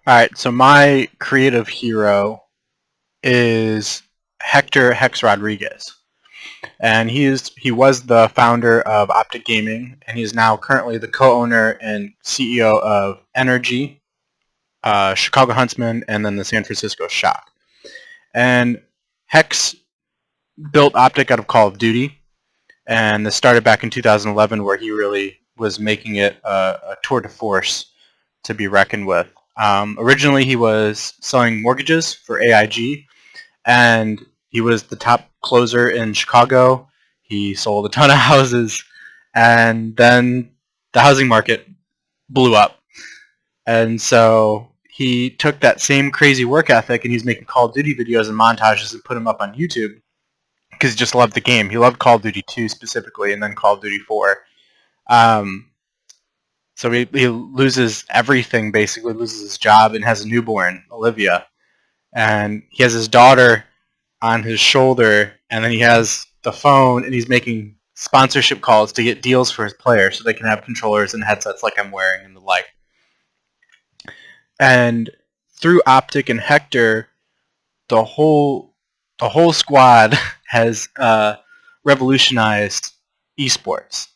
All right, so my creative hero is Hector Hecz Rodriguez, and he was the founder of Optic Gaming, and he is now currently the co-owner and CEO of Energy, Chicago Huntsmen, and then the San Francisco Shock. And Hecz built Optic out of Call of Duty, and this started back in 2011, where he really was making it a tour de force to be reckoned with. Originally, he was selling mortgages for AIG, and he was the top closer in Chicago. He sold a ton of houses, and then the housing market blew up. And so he took that same crazy work ethic, and he's making Call of Duty videos and montages and put them up on YouTube because he just loved the game. He loved Call of Duty 2 specifically, and then Call of Duty 4. Um, so he loses everything, basically loses his job, and has a newborn, Olivia. And he has his daughter on his shoulder, and then he has the phone, and he's making sponsorship calls to get deals for his players so they can have controllers and headsets like I'm wearing and the like. And through Optic and Hector, the whole squad has revolutionized esports.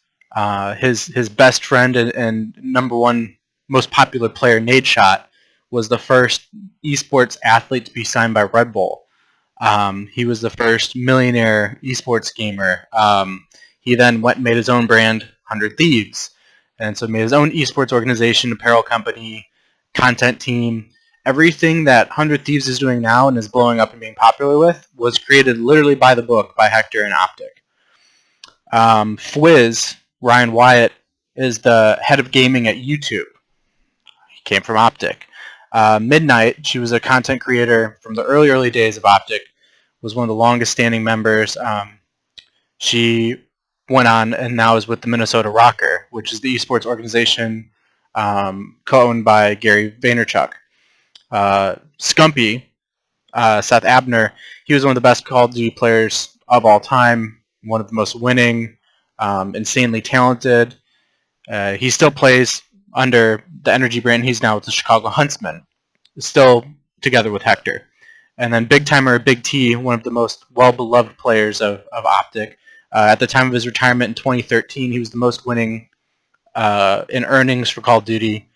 His best friend and number one most popular player, Nadeshot, was the first esports athlete to be signed by Red Bull. He was the first millionaire esports gamer. He then went and made his own brand, 100 Thieves, and so made his own esports organization, apparel company, content team. Everything that 100 Thieves is doing now and is blowing up and being popular with was created literally by the book by Hector and Optic. Fwiz, Ryan Wyatt, is the head of gaming at YouTube. He came from Optic. Midnight, she was a content creator from the early days of Optic, was one of the longest standing members. She went on and now is with the Minnesota Rocker, which is the esports organization co-owned by Gary Vaynerchuk. Scumpy, Seth Abner, he was one of the best Call of Duty players of all time, one of the most winning, insanely talented. He still plays under the Energy brand. He's now with the Chicago Huntsmen, still together with Hector. And then Big Timer, Big T, one of the most well-beloved players of Optic. At the time of his retirement in 2013, he was the most winning in earnings for Call of Duty,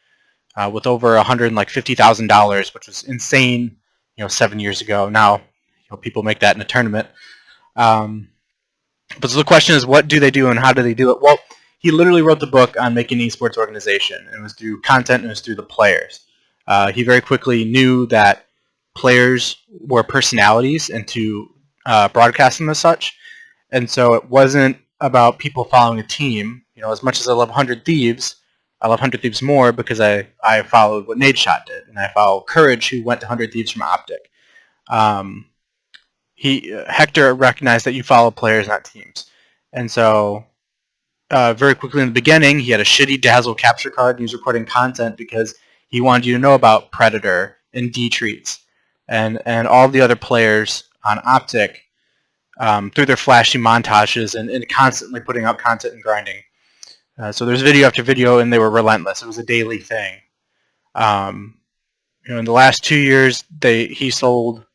with over $150,000, which was insane, 7 years ago. Now, people make that in a tournament. But so the question is, what do they do and how do they do it? Well, he literally wrote the book on making an esports organization. It was through content and it was through the players. He very quickly knew that players were personalities and to broadcast them as such. And so it wasn't about people following a team. As much as I love 100 Thieves, I love 100 Thieves more because I followed what Nadeshot did, and I follow Courage, who went to 100 Thieves from Optic. Hector recognized that you follow players, not teams. And so very quickly in the beginning, he had a shitty Dazzle capture card, and he was recording content because he wanted you to know about Predator and D-Treats and all the other players on Optic through their flashy montages and constantly putting out content and grinding. So there's video after video, and they were relentless. It was a daily thing. In the last 2 years, he sold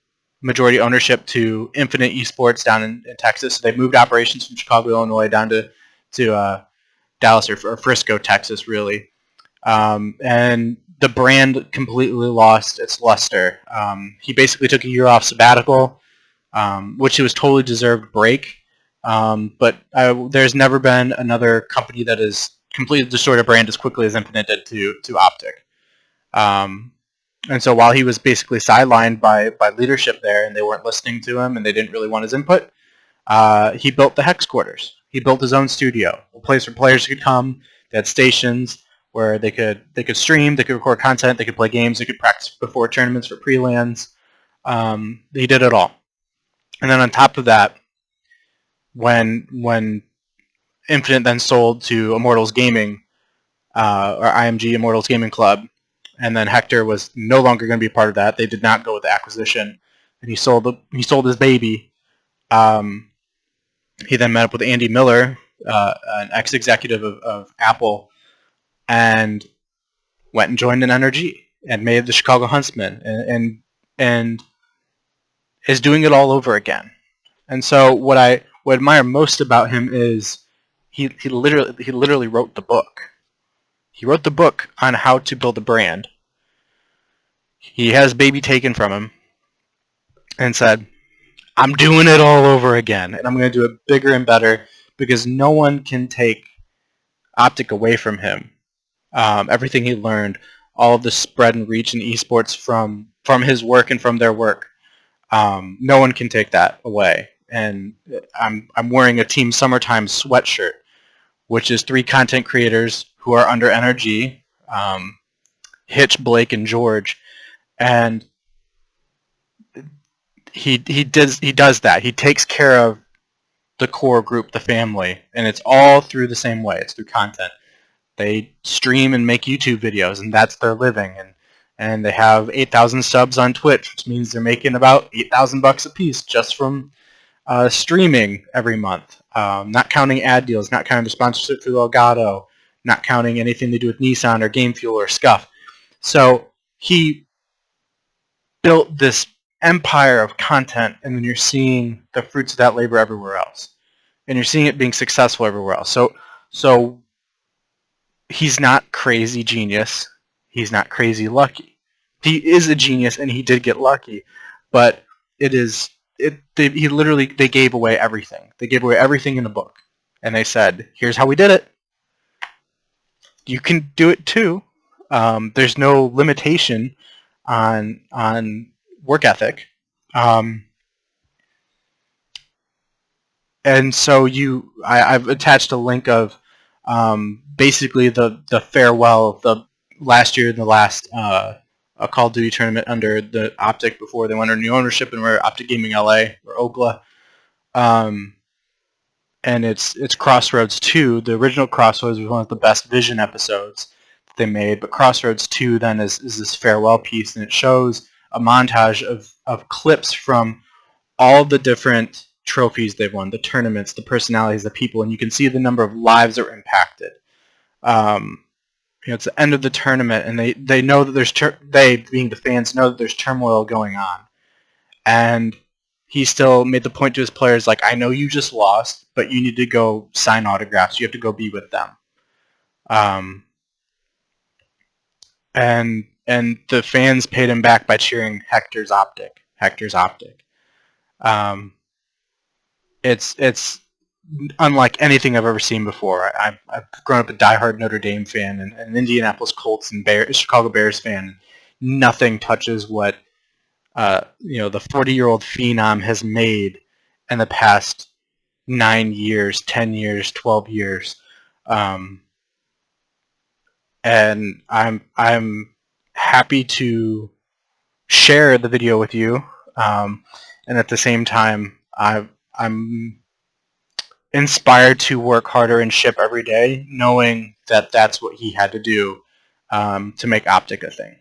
majority ownership to Infinite Esports down in Texas. So they moved operations from Chicago, Illinois, down to Dallas or Frisco, Texas, really. And the brand completely lost its luster. He basically took a year off sabbatical, which it was totally deserved break. But there's never been another company that has completely destroyed a brand as quickly as Infinite did to Optic. And so while he was basically sidelined by leadership there, and they weren't listening to him, and they didn't really want his input, he built the Hecz quarters. He built his own studio, a place where players could come. They had stations where they could stream, they could record content, they could play games, they could practice before tournaments for pre-lands. He did it all. And then on top of that, when Infinite then sold to Immortals Gaming, or IMG Immortals Gaming Club, and then Hector was no longer going to be a part of that. They did not go with the acquisition, and he sold his baby. He then met up with Andy Miller, an ex-executive of Apple, and went and joined an Energy. and made the Chicago Huntsmen, and is doing it all over again. And so what I admire most about him is he literally wrote the book. He wrote the book on how to build a brand. He has baby taken from him and said, I'm doing it all over again, and I'm going to do it bigger and better because no one can take Optic away from him. Everything he learned, all of the spread and reach in esports from his work and from their work, no one can take that away. And I'm wearing a Team Summertime sweatshirt, which is 3 content creators who are under NRG, Hitch, Blake, and George, and he does that. He takes care of the core group, the family, and it's all through the same way. It's through content. They stream and make YouTube videos, and that's their living. And they have 8,000 subs on Twitch, which means they're making about $8,000 a piece just from streaming every month. Not counting ad deals, not counting the sponsorship through Elgato, not counting anything they do with Nissan or Game Fuel or Scuff. So he built this empire of content, and then you're seeing the fruits of that labor everywhere else, and you're seeing it being successful everywhere else. So he's not crazy genius. He's not crazy lucky. He is a genius, and he did get lucky, but they gave away everything. They gave away everything in the book, and they said, "Here's how we did it. You can do it too." There's no limitation on work ethic, and so I've attached a link of basically the farewell of the last year, the last a Call of Duty tournament under the Optic before they went under new ownership and were Optic Gaming LA or Okla. And it's Crossroads 2. The original Crossroads was one of the best Vision episodes that they made, but Crossroads 2 then is this farewell piece, and it shows a montage of clips from all the different trophies they've won, the tournaments, the personalities, the people, and you can see the number of lives that were impacted. It's the end of the tournament, and they know that there's they, being the fans, know that there's turmoil going on, and he still made the point to his players, like, I know you just lost, but you need to go sign autographs. You have to go be with them. And the fans paid him back by cheering Hector's Optic. Hector's Optic. It's unlike anything I've ever seen before. I've grown up a diehard Notre Dame fan and an Indianapolis Colts and Chicago Bears fan. Nothing touches what the 40-year-old phenom has made in the past 9 years, 10 years, 12 years, and I'm happy to share the video with you, and at the same time, I'm inspired to work harder and ship every day, knowing that that's what he had to do to make Optic a thing.